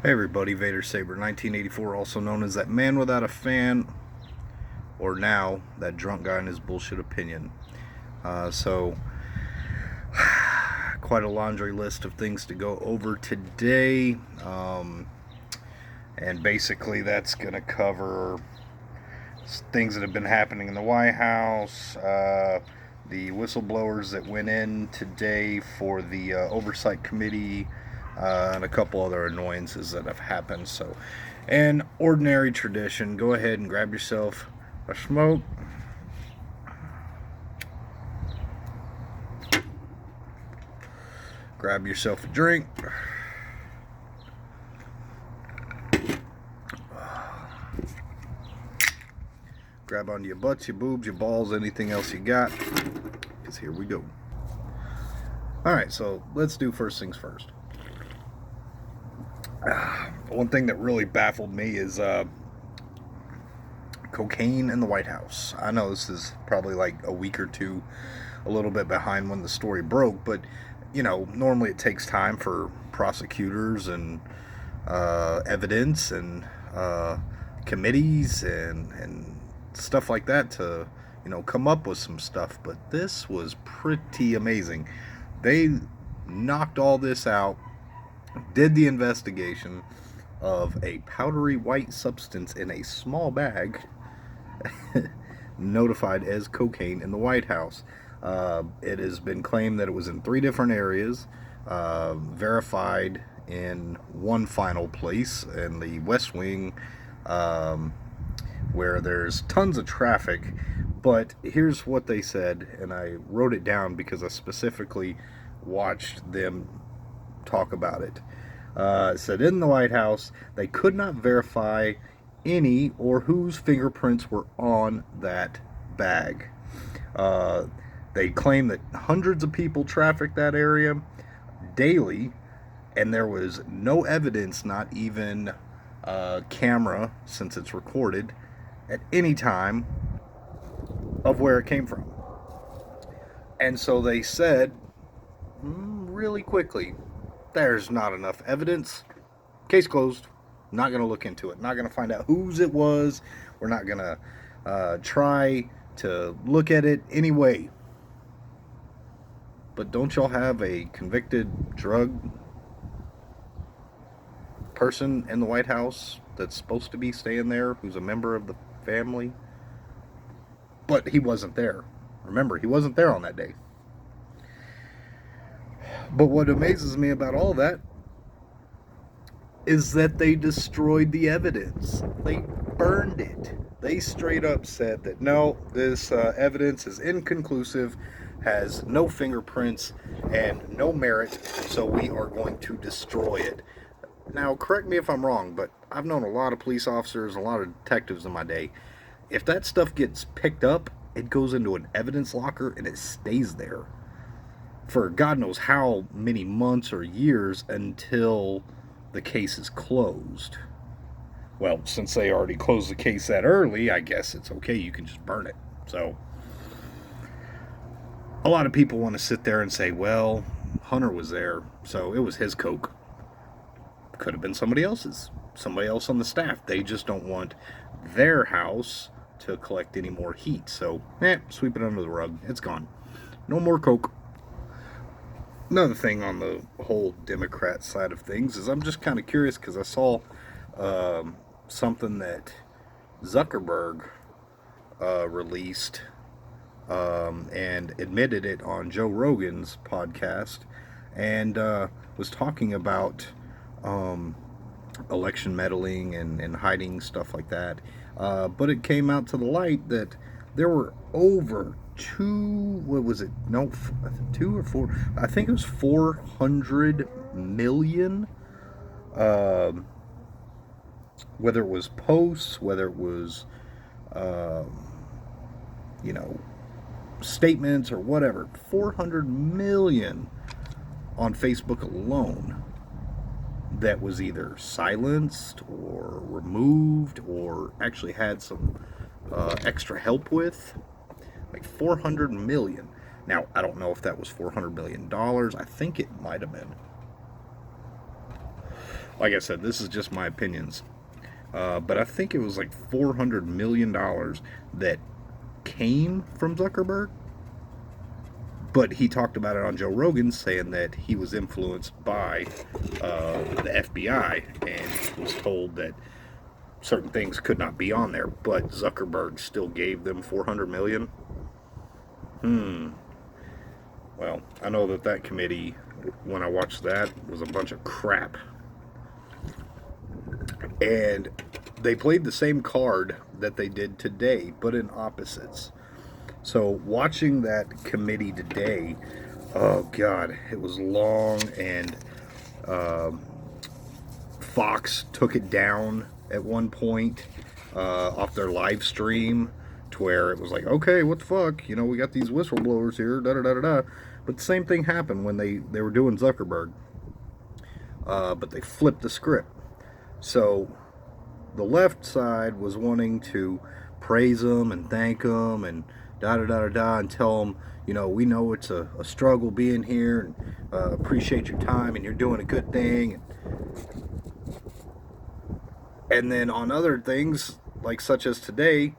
Hey everybody, Vader Saber 1984, also known as that man without a fan, or now that drunk guy and his bullshit opinion. So, quite a laundry list of things to go over today, and basically that's going to cover things that have been happening in the White House, the whistleblowers that went in today for the Oversight Committee, and a couple other annoyances that have happened. So, an ordinary tradition, go ahead and grab yourself a smoke. Grab yourself a drink. Grab onto your butts, your boobs, your balls, anything else you got, because here we go. Alright, so let's do first things first. One thing that really baffled me is cocaine in the White House. I know this is probably like a week or two, a little bit behind when the story broke, but you know, normally it takes time for prosecutors and evidence and committees and stuff like that to, you know, come up with some stuff. But this was pretty amazing. They knocked all this out, did the investigation of a powdery white substance in a small bag notified as cocaine in the White House. It has been claimed that it was in 3 different areas, verified in one final place in the West Wing, where there's tons of traffic. But here's what they said, and I wrote it down because I specifically watched them talk about it. It said in the White House they could not verify any or whose fingerprints were on that bag. They claim that hundreds of people traffic that area daily, and there was no evidence, not even camera, since it's recorded, at any time of where it came from. And so they said, really quickly, there's not enough evidence. Case closed. Not going to look into it. Not going to find out whose it was. We're not going to try to look at it anyway. But don't y'all have a convicted drug person in the White House that's supposed to be staying there, who's a member of the family? But he wasn't there. Remember, he wasn't there on that day. But what amazes me about all that is that they destroyed the evidence. They burned it. They straight up said that no, this evidence is inconclusive, has no fingerprints, and no merit, so we are going to destroy it. Now, correct me if I'm wrong, but I've known a lot of police officers, a lot of detectives in my day. If that stuff gets picked up, it goes into an evidence locker and it stays there for God knows how many months or years until the case is closed. Well, since they already closed the case that early, I guess it's okay. You can just burn it. So, a lot of people want to sit there and say, well, Hunter was there, so it was his coke. Could have been somebody else's. Somebody else on the staff. They just don't want their house to collect any more heat. So, sweep it under the rug. It's gone. No more coke. Another thing on the whole Democrat side of things is I'm just kind of curious because I saw something that Zuckerberg released and admitted it on Joe Rogan's podcast, and was talking about election meddling and hiding stuff like that. But it came out to the light that there were over 2 or 4, I think it was 400 million, whether it was posts, whether it was statements or whatever, 400 million on Facebook alone that was either silenced or removed or actually had some extra help with. Like 400 million. Now, I don't know if that was $400 million. I think it might have been. Like I said, this is just my opinions. But I think it was like $400 million that came from Zuckerberg. But he talked about it on Joe Rogan, saying that he was influenced by the FBI and was told that certain things could not be on there. But Zuckerberg still gave them 400 million. Well, I know that committee, when I watched that, was a bunch of crap. And they played the same card that they did today, but in opposites. So watching that committee today, oh God, it was long, and Fox took it down at one point off their live stream, to where it was like, okay, what the fuck, we got these whistleblowers here, da da da da da. But the same thing happened when they were doing Zuckerberg, but they flipped the script. So the left side was wanting to praise them and thank them and da da da da da, and tell them, we know it's a struggle being here, and appreciate your time, and you're doing a good thing. And then on other things, like such as today,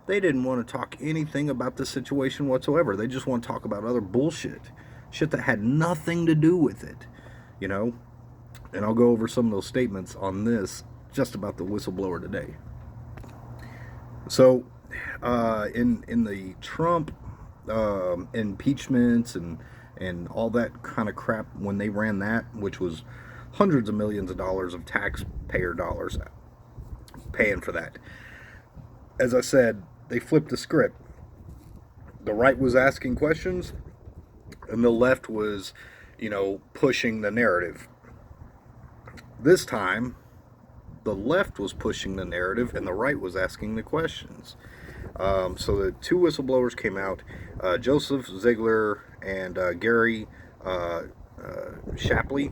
they didn't want to talk anything about the situation whatsoever. They just want to talk about other bullshit. Shit that had nothing to do with it, And I'll go over some of those statements on this, just about the whistleblower today. So, in the Trump impeachments and all that kind of crap, when they ran that, which was hundreds of millions of dollars of taxpayer dollars paying for that. As I said, they flipped the script. The right was asking questions, and the left was, pushing the narrative. This time, the left was pushing the narrative, and the right was asking the questions. So the two whistleblowers came out, Joseph Ziegler and Gary Shapley,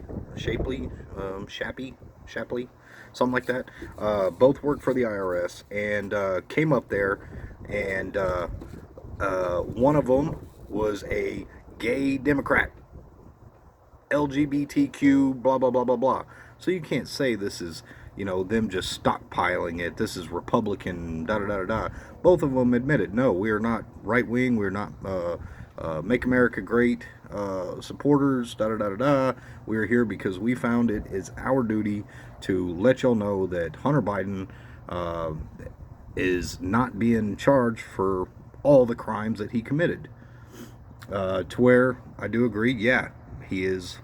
something like that. Both worked for the IRS, and came up there, and one of them was a gay Democrat, LGBTQ, blah blah blah blah blah. So you can't say this is, them just stockpiling it. This is Republican, da da da da. Both of them admitted, no, we are not right wing. We're not Make America Great supporters, da da da da da. We are here because we found it is our duty to let y'all know that Hunter Biden is not being charged for all the crimes that he committed. To where I do agree, yeah, he is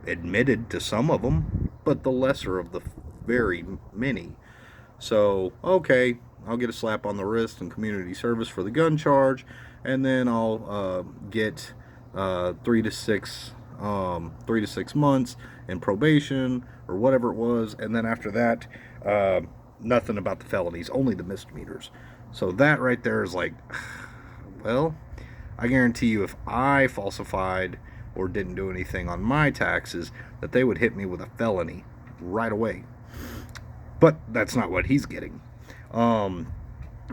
admitted to some of them, but the lesser of the very many. So, okay, I'll get a slap on the wrist and community service for the gun charge, and then I'll get 3 to 6 months in probation or whatever it was, and then after that, nothing about the felonies, only the misdemeanors. So that right there is like, well, I guarantee you, if I falsified or didn't do anything on my taxes, that they would hit me with a felony right away. But that's not what he's getting.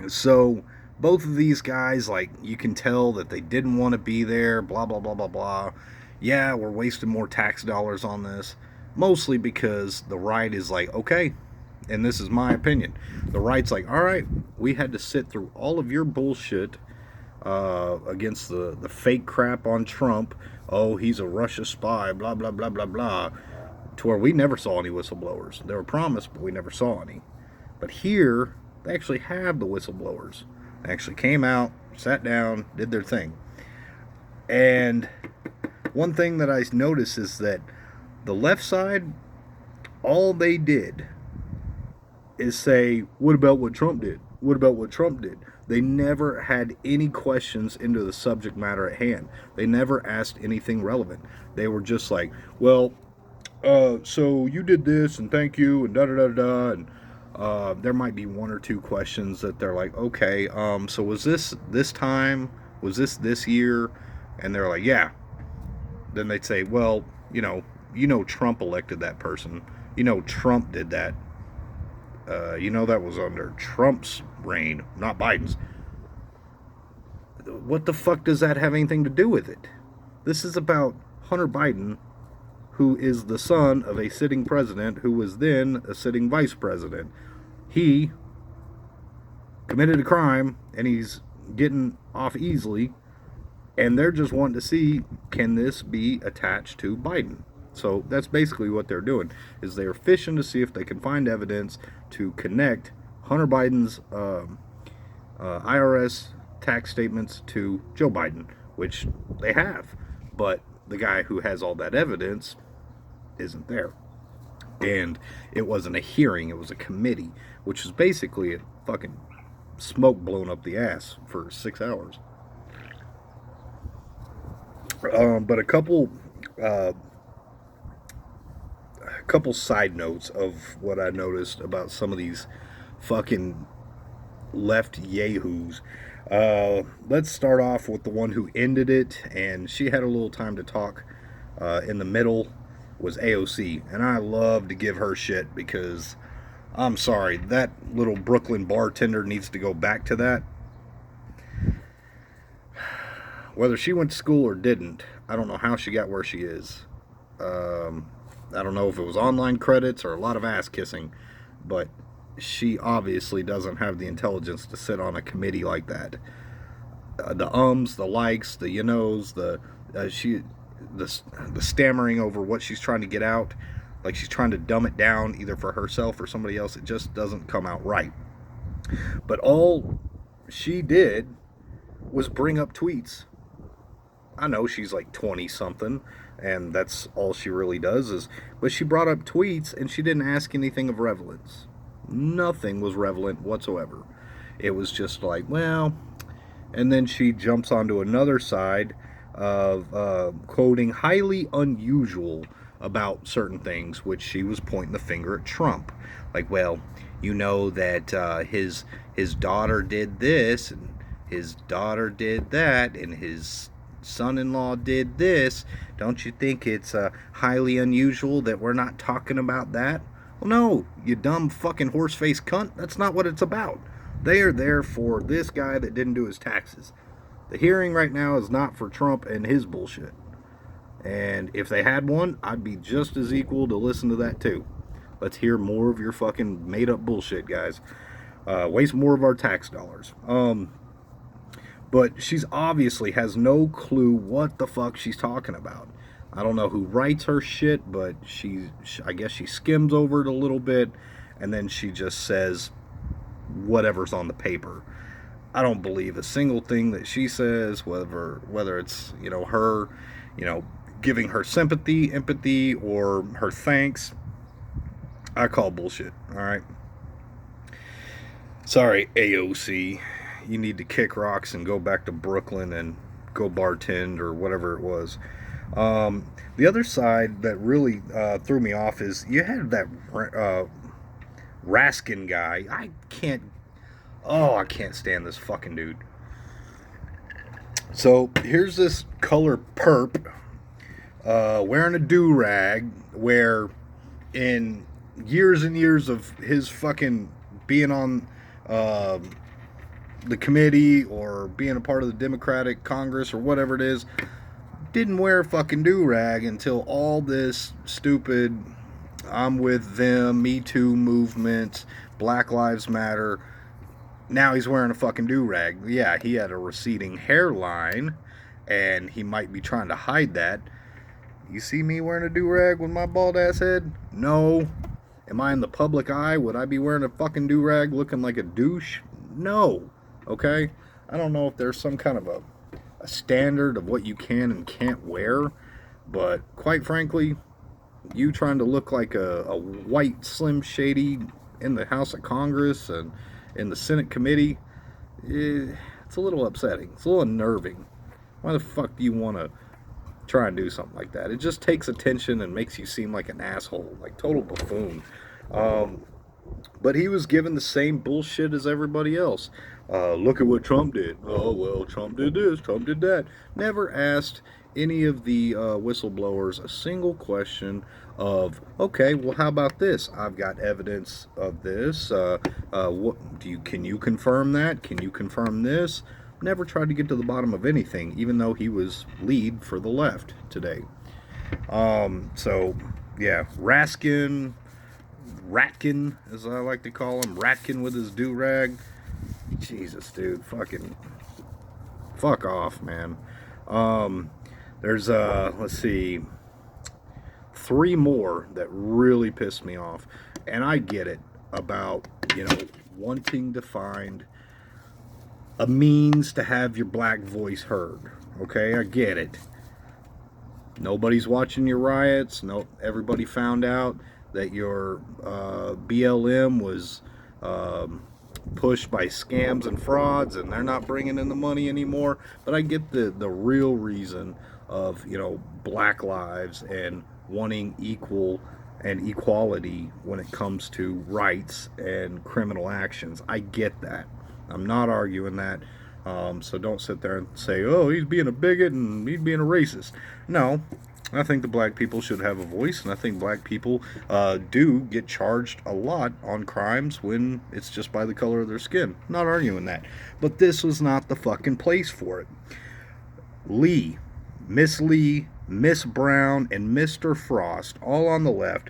So both of these guys, like, you can tell that they didn't want to be there, blah blah blah blah blah. Yeah, we're wasting more tax dollars on this, mostly because the right is like, okay, and this is my opinion, the right's like, all right, we had to sit through all of your bullshit against the fake crap on Trump. Oh, he's a Russia spy, blah blah blah blah blah, to where we never saw any whistleblowers. They were promised, but we never saw any. But here, they actually have the whistleblowers. They actually came out, sat down, did their thing. And one thing that I noticed is that the left side, all they did is say, what about what Trump did? What about what Trump did? They never had any questions into the subject matter at hand. They never asked anything relevant. They were just like, well, so you did this, and thank you, and da da da da, and there might be one or two questions that they're like, okay, so was this time? Was this year? And they're like, yeah. Then they'd say, well, Trump elected that person. Trump did that. That was under Trump's reign, not Biden's. What the fuck does that have anything to do with it? This is about Hunter Biden who is the son of a sitting president who was then a sitting vice president. He committed a crime and he's getting off easily, and they're just wanting to see, can this be attached to Biden? So that's basically what they're doing, is they're fishing to see if they can find evidence to connect Hunter Biden's IRS tax statements to Joe Biden, which they have. But the guy who has all that evidence isn't there. And it wasn't a hearing, it was a committee, which is basically a fucking smoke blown up the ass for 6 hours. But a couple side notes of what I noticed about some of these fucking left yahoos. Let's start off with the one who ended it, and she had a little time to talk. In the middle was AOC, and I love to give her shit because I'm sorry, that little Brooklyn bartender needs to go back to that. Whether she went to school or didn't, I don't know how she got where she is. I don't know if it was online credits or a lot of ass kissing, but she obviously doesn't have the intelligence to sit on a committee like that. The ums, the likes, the the stammering over what she's trying to get out, like she's trying to dumb it down either for herself or somebody else. It just doesn't come out right. But all she did was bring up tweets. I know she's like 20 something, and that's all she really does is, but she brought up tweets and she didn't ask anything of relevance. Nothing was relevant whatsoever. It was just like, well, and then she jumps onto another side of quoting highly unusual about certain things, which she was pointing the finger at Trump. Like, well, you know that his daughter did this, and his daughter did that, and his son-in-law did this. Don't you think it's highly unusual that we're not talking about that? Well, no, you dumb fucking horse-faced cunt. That's not what it's about. They are there for this guy that didn't do his taxes. The hearing right now is not for Trump and his bullshit. And if they had one, I'd be just as equal to listen to that too. Let's hear more of your fucking made-up bullshit, guys. Waste more of our tax dollars. But she's obviously has no clue what the fuck she's talking about. I don't know who writes her shit, but I guess she skims over it a little bit, and then she just says whatever's on the paper. I don't believe a single thing that she says, whether it's, her, giving her sympathy, empathy, or her thanks. I call bullshit, alright? Sorry, AOC. You need to kick rocks and go back to Brooklyn and go bartend or whatever it was. The other side that really threw me off is you had that Raskin guy. I can't stand this fucking dude. So here's this color perp wearing a do-rag, where in years and years of his fucking being on the committee or being a part of the Democratic Congress or whatever it is, didn't wear a fucking do-rag until all this stupid I'm with them, Me Too movement, Black Lives Matter. Now he's wearing a fucking do-rag. Yeah, he had a receding hairline, and he might be trying to hide that. You see me wearing a do-rag with my bald ass head? No. Am I in the public eye? Would I be wearing a fucking do-rag looking like a douche? No. Okay? I don't know if there's some kind of a standard of what you can and can't wear, but quite frankly, you trying to look like a white Slim Shady in the House of Congress and in the Senate committee, it's a little upsetting. It's a little unnerving. Why the fuck do you want to try and do something like that? It just takes attention and makes you seem like an asshole, like total buffoon. But he was given the same bullshit as everybody else. Look at what Trump did. Oh, well, Trump did this, Trump did that. Never asked any of the whistleblowers a single question of, okay, well, how about this? I've got evidence of this. Can you confirm that? Can you confirm this? Never tried to get to the bottom of anything, even though he was lead for the left today. So, yeah, Ratkin, as I like to call him, Ratkin with his do-rag. Jesus, dude, fuck off, man. Um, there's, let's see, three more that really piss me off. And I get it about, wanting to find a means to have your black voice heard. Okay, I get it. Nobody's watching your riots. No, everybody found out that your BLM was pushed by scams and frauds, and they're not bringing in the money anymore. But I get the real reason of Black lives and wanting equal and equality when it comes to rights and criminal actions. I get that. I'm not arguing that. So don't sit there and say, oh, he's being a bigot and he's being a racist. No, I think the black people should have a voice, and I think black people do get charged a lot on crimes when it's just by the color of their skin. Not arguing that. But this was not the fucking place for it. Lee, Miss Brown, and Mr. Frost, all on the left,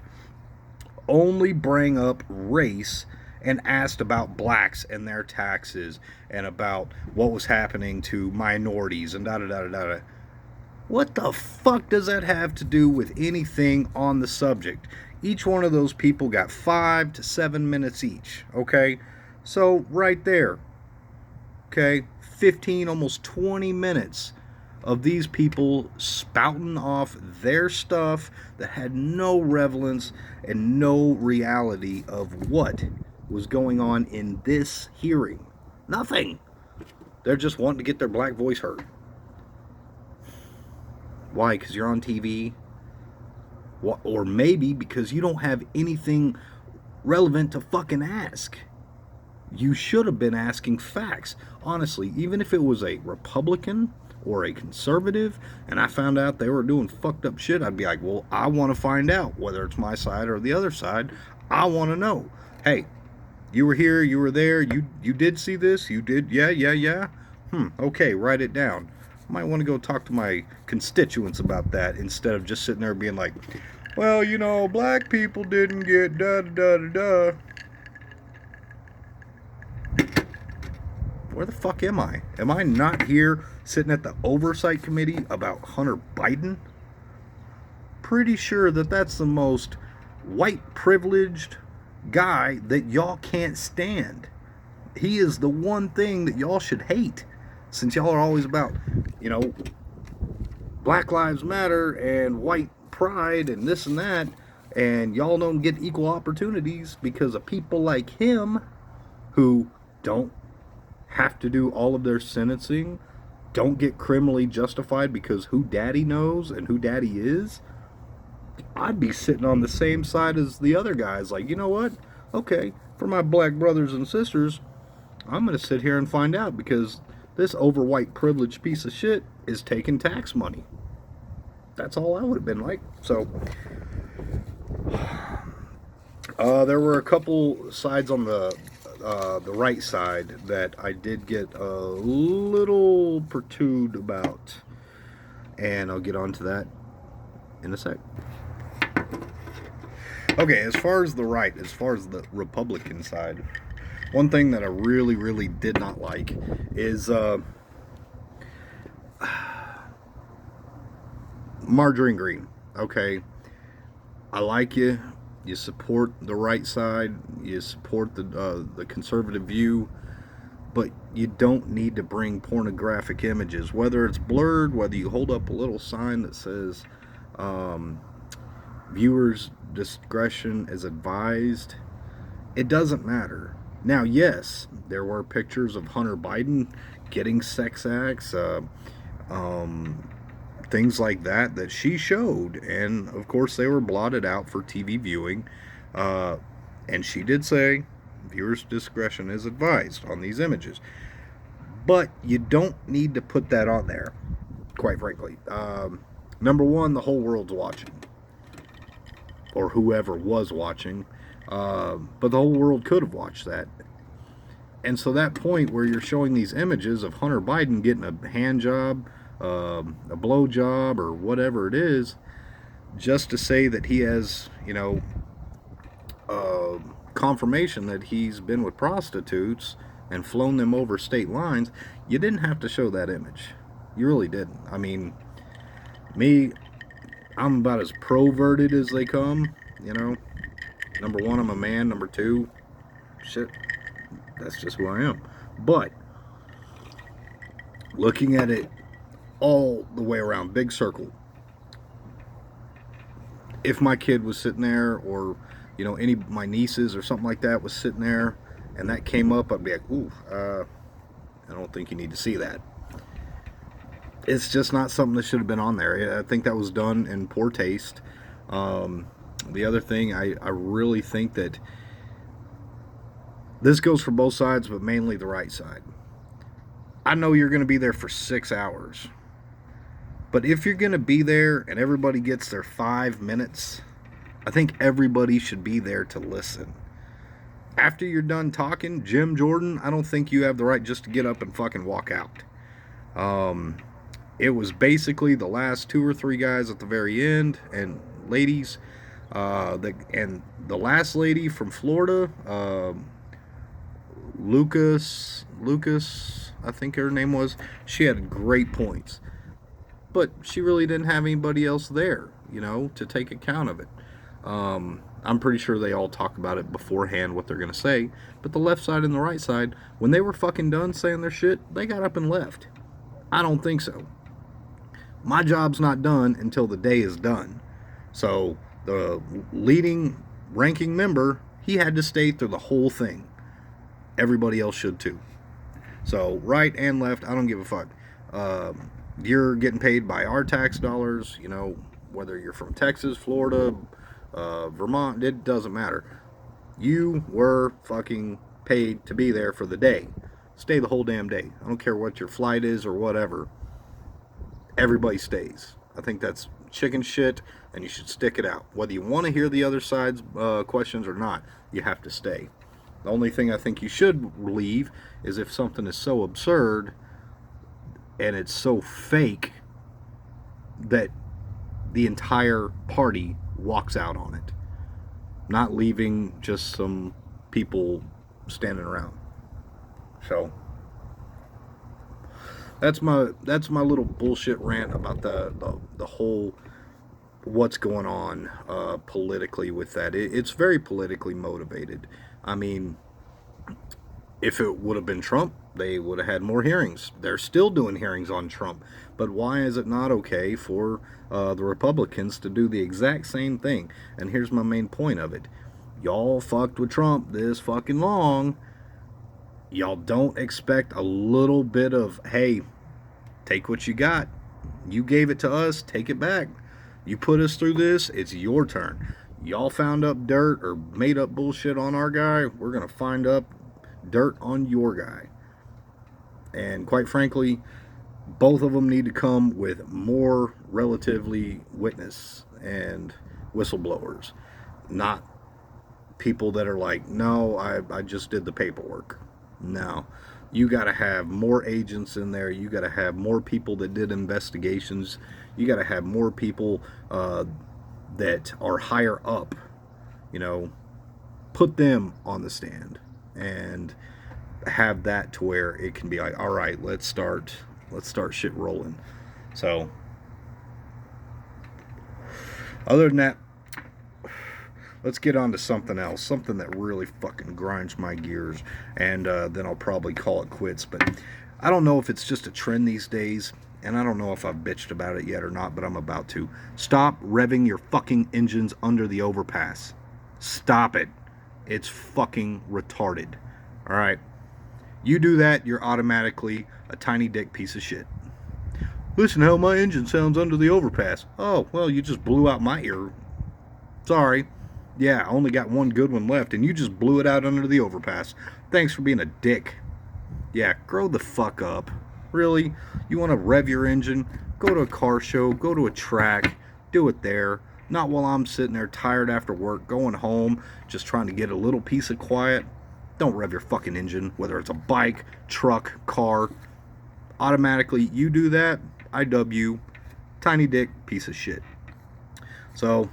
only bring up race and asked about blacks and their taxes and about what was happening to minorities and da da da da da. What the fuck does that have to do with anything on the subject? Each one of those people got 5 to 7 minutes each, okay? So, right there, okay, 15, almost 20 minutes of these people spouting off their stuff that had no relevance and no reality of what was going on in this hearing. Nothing. They're just wanting to get their black voice heard. Why? Because you're on TV? Or maybe because you don't have anything relevant to fucking ask. You should have been asking facts. Honestly, even if it was a Republican or a conservative and I found out they were doing fucked up shit, I'd be like, well, I want to find out whether it's my side or the other side. I want to know. Hey, you were here, you were there, you did see this, you did, yeah. Okay, write it down. Might want to go talk to my constituents about that instead of just sitting there being like, well, black people didn't get da da da da. Where the fuck am I? Am I not here sitting at the Oversight Committee about Hunter Biden? Pretty sure that that's the most white privileged guy that y'all can't stand. He is the one thing that y'all should hate, since y'all are always about, Black Lives Matter and white pride and this and that, and y'all don't get equal opportunities because of people like him who don't have to do all of their sentencing, don't get criminally justified because who daddy knows and who daddy is. I'd be sitting on the same side as the other guys, like, you know what? Okay, for my black brothers and sisters, I'm going to sit here and find out because this over white privileged piece of shit is taking tax money. That's all I would have been like. So, there were a couple sides on the right side that I did get a little perturbed about, and I'll get onto that in a sec. Okay, as far as the right, as far as the Republican side, one thing that I really, really did not like is Marjorie Green. Okay, I like you. You support the right side. You support the conservative view, but you don't need to bring pornographic images. Whether it's blurred, whether you hold up a little sign that says viewers' discretion is advised, it doesn't matter. Now, yes, there were pictures of Hunter Biden getting sex acts, things like that she showed, and of course they were blotted out for TV viewing, and she did say viewers' discretion is advised on these images, but you don't need to put that on there, quite frankly. Number one, the whole world's watching, or whoever was watching, but the whole world could have watched that. And so that point where you're showing these images of Hunter Biden getting a hand job, a blow job, or whatever it is, just to say that he has, you know, uh, confirmation that he's been with prostitutes and flown them over state lines, you didn't have to show that image. You really didn't. I mean, me, I'm about as proverted as they come, you know. Number one, I'm a man. Number two, shit, that's just who I am. But looking at it all the way around, big circle, if my kid was sitting there, or you know, any of my nieces or something like that was sitting there, and that came up, I'd be like, ooh, I don't think you need to see that. It's just not something that should have been on there. I think that was done in poor taste. The other thing, I really think that this goes for both sides, but mainly the right side. I know you're going to be there for 6 hours, but if you're going to be there and everybody gets their 5 minutes, I think everybody should be there to listen. After you're done talking, Jim Jordan, I don't think you have the right just to get up and fucking walk out. It was basically the last 2 or 3 guys at the very end, and ladies, and the last lady from Florida, Lucas, I think her name was. She had great points, but she really didn't have anybody else there, you know, to take account of it. I'm pretty sure they all talk about it beforehand, what they're going to say. But the left side and the right side, when they were fucking done saying their shit, they got up and left. I don't think so. My job's not done until the day is done. So the leading ranking member, he had to stay through the whole thing. Everybody else should too. So right and left, I don't give a fuck. You're getting paid by our tax dollars, you know, whether you're from Texas, Florida, Vermont, it doesn't matter. You were fucking paid to be there for the day. Stay the whole damn day. I don't care what your flight is or whatever. Everybody stays. I think that's chicken shit, and you should stick it out. Whether you want to hear the other side's questions or not, you have to stay. The only thing I think you should leave is if something is so absurd and it's so fake that the entire party walks out on it. Not leaving just some people standing around. So that's my little bullshit rant about the whole what's going on politically with that. It's very politically motivated. I mean, if it would have been Trump, they would have had more hearings. They're still doing hearings on Trump. But why is it not okay for the Republicans to do the exact same thing? And here's my main point of it. Y'all fucked with Trump this fucking long. Y'all don't expect a little bit of, hey, take what you got. You gave it to us, take it back. You put us through this, it's your turn. Y'all found up dirt or made up bullshit on our guy, we're going to find up dirt on your guy. And quite frankly, both of them need to come with more relatively witness and whistleblowers, not people that are like, no, I just did the paperwork. No, you got to have more agents in there. You got to have more people that did investigations. You got to have more people that are higher up, you know, put them on the stand and have that to where it can be like, all right, let's start shit rolling. So other than that, let's get on to something else, something that really fucking grinds my gears, and then I'll probably call it quits. But I don't know if it's just a trend these days, and I don't know if I've bitched about it yet or not, but I'm about to. Stop revving your fucking engines under the overpass. Stop it. It's fucking retarded. All right? You do that, you're automatically a tiny dick piece of shit. Listen how my engine sounds under the overpass. Oh, well, you just blew out my ear. Sorry. Yeah, I only got one good one left, and you just blew it out under the overpass. Thanks for being a dick. Yeah, grow the fuck up. Really? You want to rev your engine? Go to a car show, go to a track, do it there. Not while I'm sitting there tired after work, going home, just trying to get a little piece of quiet. Don't rev your fucking engine, whether it's a bike, truck, car. Automatically, you do that, I dub you. Tiny dick, piece of shit. So,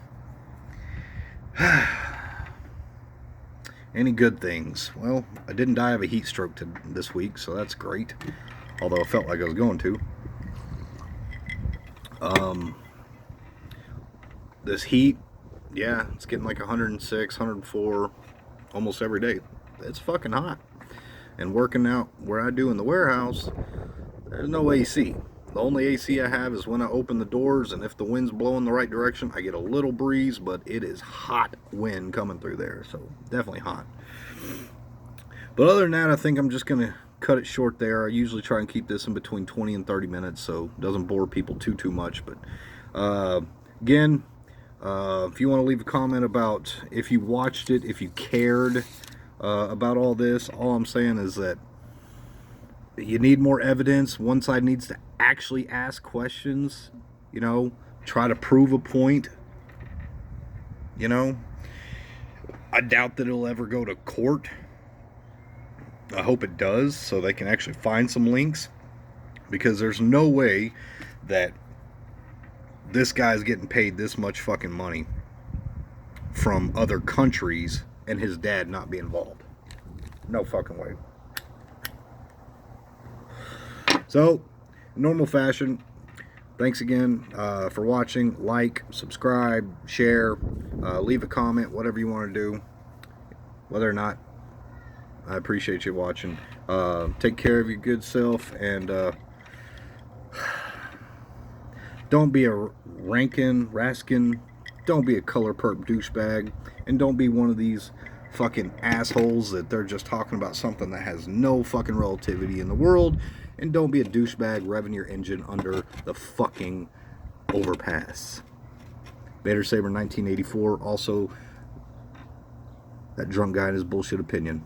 any good things? Well, I didn't die of a heat stroke this week, so that's great. Although I felt like I was going to. This heat, yeah, it's getting like 106, 104 almost every day. It's fucking hot. And working out where I do in the warehouse, there's no AC. The only AC I have is when I open the doors, and if the wind's blowing the right direction, I get a little breeze, but it is hot wind coming through there, so definitely hot. But other than that, I think I'm just going to cut it short there. I usually try and keep this in between 20 and 30 minutes, so it doesn't bore people too much. But again, if you want to leave a comment about if you watched it, if you cared about all this, all I'm saying is that you need more evidence. One side needs to actually ask questions, try to prove a point. I doubt that it'll ever go to court. I hope it does, so they can actually find some links, because there's no way that this guy's getting paid this much fucking money from other countries and his dad not be involved. No fucking way. So, normal fashion, thanks again for watching. Like, subscribe, share, leave a comment, whatever you want to do. Whether or not, I appreciate you watching. Take care of your good self, and don't be a raskin, don't be a color perp douchebag, and don't be one of these fucking assholes that they're just talking about something that has no fucking relativity in the world, and don't be a douchebag revving your engine under the fucking overpass. Vader Saber 1984, also that drunk guy and his bullshit opinion.